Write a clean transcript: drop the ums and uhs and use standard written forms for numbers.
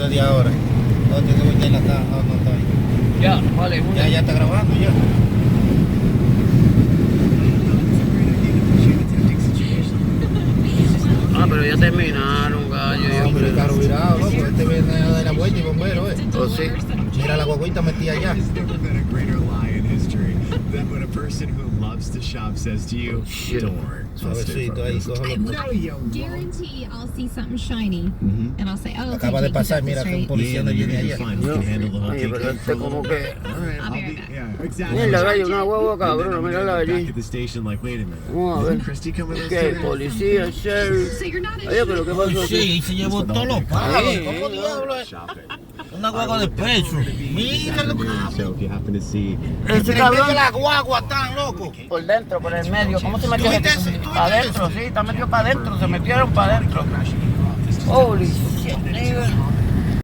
media hora. No, tiene que meter la caja, no está ahí. Ya, vale. Ya está grabando ya. Ah, pero ya terminaron, gallo. No, pero el carro virado, loco. Este viene a dar la vuelta y bombero, Oh, sí. Mira la guaguita metida allá. Then when a person who loves to shop says to you, don't worry. Suavecito ahí, cógelo. Guarantee I'll see something shiny, and I'll say, "Oh, okay, Acaba de keep pasar, this mira que un straight." policía no viene allá. Oye, pero este como que... I'll be right back. Mira, gallo, una huevo cabrón, mírala allí. At the station, like, wait a minute. Vamos a ver. Christy come with us ¿Qué? today? Policía, sheriff. So you're not Oye, pero ¿qué pasó aquí? Sí, se llevó todos los palos. ¿Cómo diablo es? Shopping. Una guagua de peso. Míralo, So if you happen to see Ese cabrón la guagua tan loco. por dentro, por el medio. ¿Cómo se metió? ¿Tuviste ese? ¿Tuviste Para adentro, sí, está metido para adentro. Se metieron para adentro. Holy shit, nigga.